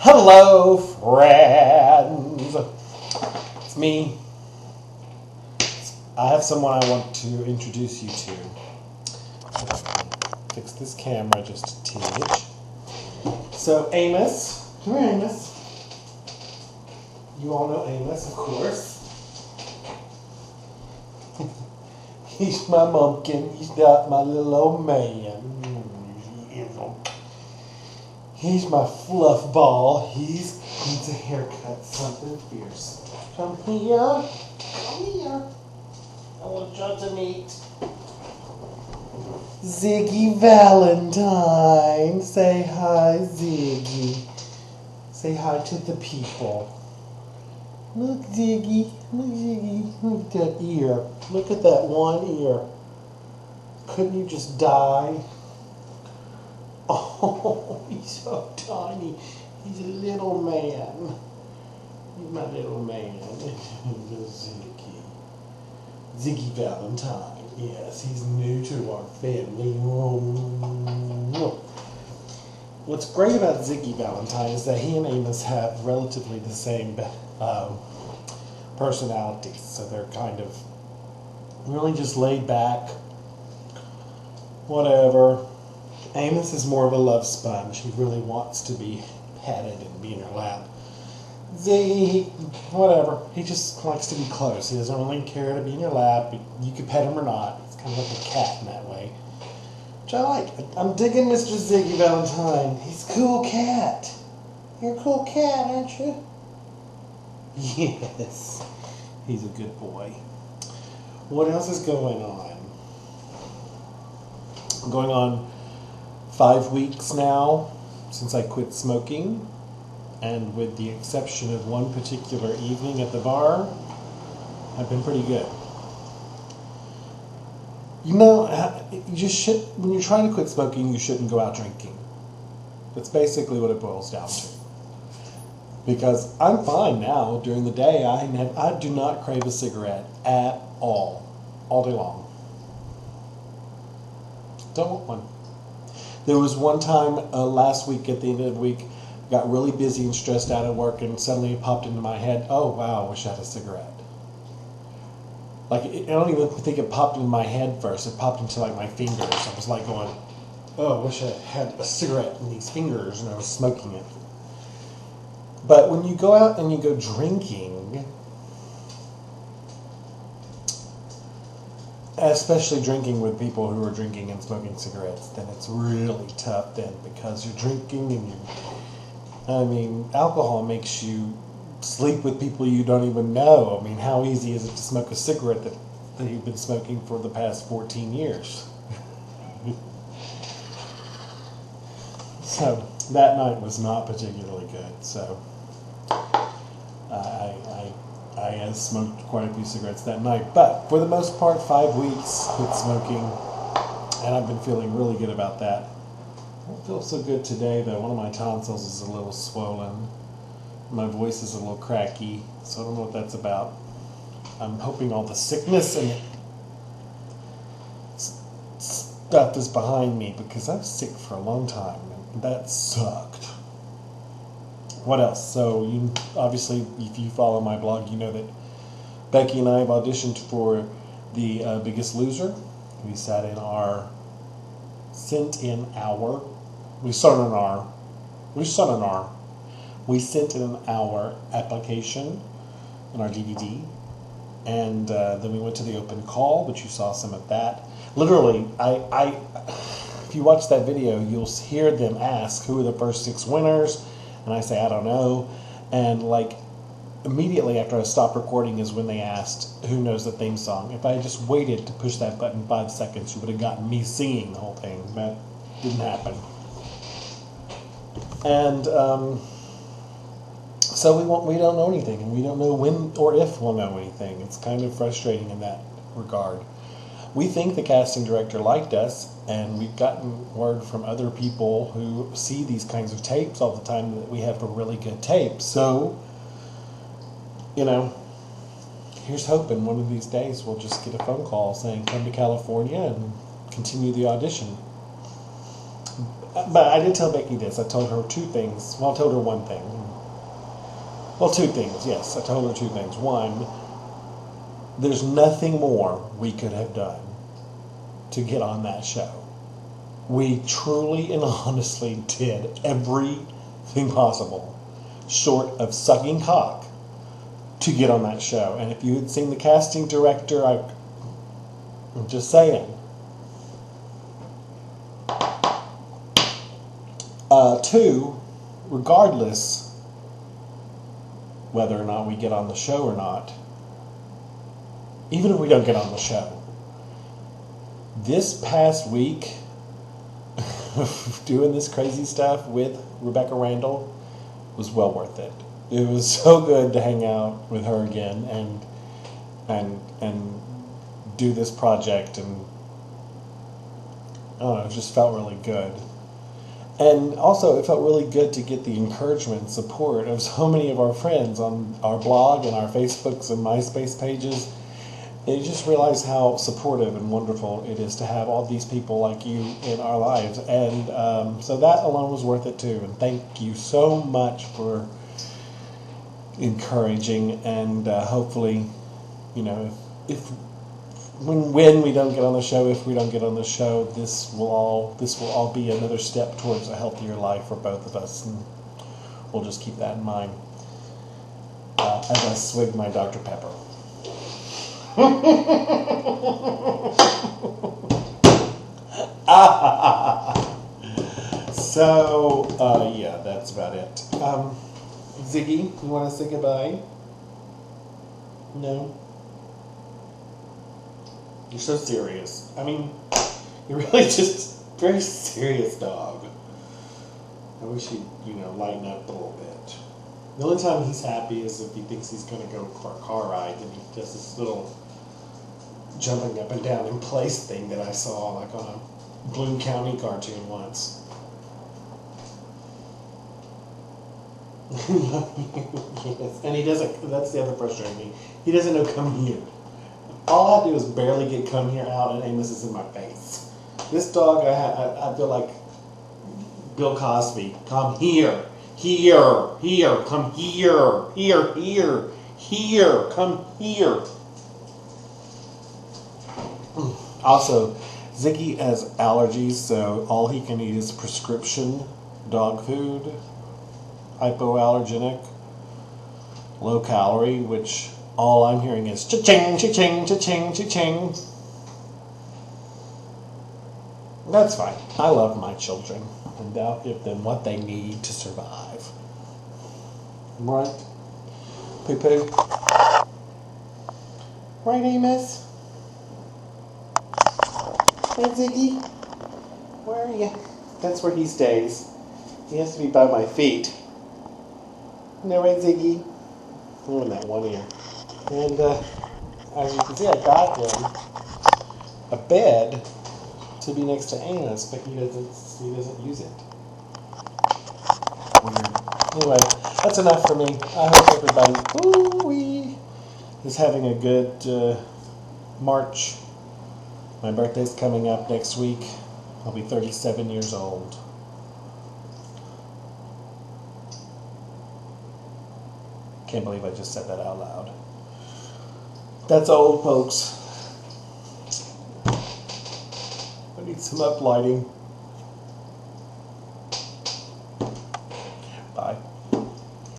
Hello, friends. It's me. I have someone I want to introduce you to. Fix this camera just a tinge. So, Amos. Come here, Amos. You all know Amos, of course. He's my mumpkin. He's not my little old man. He's my fluff ball. He needs a haircut, something fierce. Come here. Come here. I want you to meet Ziggy Valentine. Say hi, Ziggy. Say hi to the people. Look, Ziggy. Look, Ziggy. Look at that ear. Look at that one ear. Couldn't you just die? Oh, he's so tiny. He's a little man. He's my little man. Ziggy. Ziggy Valentine. Yes, he's new to our family. What's great about Ziggy Valentine is that he and Amos have relatively the same personalities. So they're kind of really just laid back. Whatever. Amos is more of a love sponge. He really wants to be petted and be in your lap. Ziggy, whatever. He just likes to be close. He doesn't really care to be in your lap. You can pet him or not. It's kind of like a cat in that way. Which I like. I'm digging Mr. Ziggy Valentine. He's a cool cat. You're a cool cat, aren't you? Yes. He's a good boy. What else is going on? Going on 5 weeks now since I quit smoking, and with the exception of one particular evening at the bar, I've been pretty good. You know, when you're trying to quit smoking, you shouldn't go out drinking. That's basically what it boils down to. Because I'm fine now during the day. I do not crave a cigarette at all day long. Don't want one. There was one time last week at the end of the week, got really busy and stressed out at work, and suddenly it popped into my head, oh wow, I wish I had a cigarette. Like, I don't even think it popped into my head first, it popped into like my fingers. I was like going, oh, I wish I had a cigarette in these fingers, and I was smoking it. But when you go out and you go drinking, especially drinking with people who are drinking and smoking cigarettes, then it's really tough then, because you're drinking and alcohol makes you sleep with people you don't even know. I mean, how easy is it to smoke a cigarette that you've been smoking for the past 14 years? So that night was not particularly good. So I smoked quite a few cigarettes that night, but for the most part, 5 weeks with smoking, and I've been feeling really good about that. I don't feel so good today, though. One of my tonsils is a little swollen. My voice is a little cracky, so I don't know what that's about. I'm hoping all the sickness and stuff is behind me, because I was sick for a long time, and that sucked. What else? So, obviously, if you follow my blog, you know that Becky and I have auditioned for The Biggest Loser. We sent in our application and our DVD, and then we went to the open call, which you saw some of that. Literally, if you watch that video, you'll hear them ask who are the first 6 winners, and I say, I don't know, and like immediately after I stopped recording is when they asked who knows the theme song. If I had just waited to push that button 5 seconds, you would have gotten me singing the whole thing. That didn't happen. And so we don't know anything, and we don't know when or if we'll know anything. It's kind of frustrating in that regard. We think the casting director liked us, and we've gotten word from other people who see these kinds of tapes all the time that we have a really good tape. So, here's hoping one of these days we'll just get a phone call saying come to California and continue the audition. But I did tell Becky this. I told her two things. Well, I told her one thing. Well, two things, yes. I told her two things. One, there's nothing more we could have done to get on that show. We truly and honestly did everything possible, short of sucking cock, to get on that show. And if you had seen the casting director, I'm just saying. Two, regardless whether or not we get on the show or not, even if we don't get on the show, this past week of doing this crazy stuff with Rebecca Randall was well worth it. It was so good to hang out with her again and do this project, and I don't know, it just felt really good. And also, it felt really good to get the encouragement and support of so many of our friends on our blog and our Facebooks and MySpace pages. And you just realize how supportive and wonderful it is to have all these people like you in our lives. And so that alone was worth it too. And thank you so much for encouraging. And hopefully, you know, when we don't get on the show, if we don't get on the show, this will all be another step towards a healthier life for both of us, and we'll just keep that in mind as I swig my Dr. Pepper. So yeah, that's about it. Ziggy, you want to say goodbye? No. You're so serious. I mean, you're really just a very serious dog. I wish he'd, lighten up a little bit. The only time he's happy is if he thinks he's going to go for a car ride, and he does this little jumping up and down in place thing that I saw like on a Bloom County cartoon once. Yes, and he doesn't, that's the other frustrating thing, he doesn't know come here. All I do is barely get come here out, and Amos is in my face. This dog, I feel like Bill Cosby. Come here, here, come here, here, come here. Also, Ziggy has allergies, so all he can eat is prescription dog food, hypoallergenic, low calorie, which all I'm hearing is cha-ching, cha-ching, cha-ching, cha-ching. That's fine. I love my children, and I'll give them what they need to survive. Right? Poo-poo? Right, Amos? Hey, Ziggy? Where are you? That's where he stays. He has to be by my feet. No, right, Ziggy? Oh, in that one ear. And as you can see, I got him a bed to be next to Amos, but he doesn't use it. Weird. Anyway, that's enough for me. I hope everybody is having a good March. My birthday's coming up next week. I'll be 37 years old. Can't believe I just said that out loud. That's old, folks. I need some uplighting. Bye.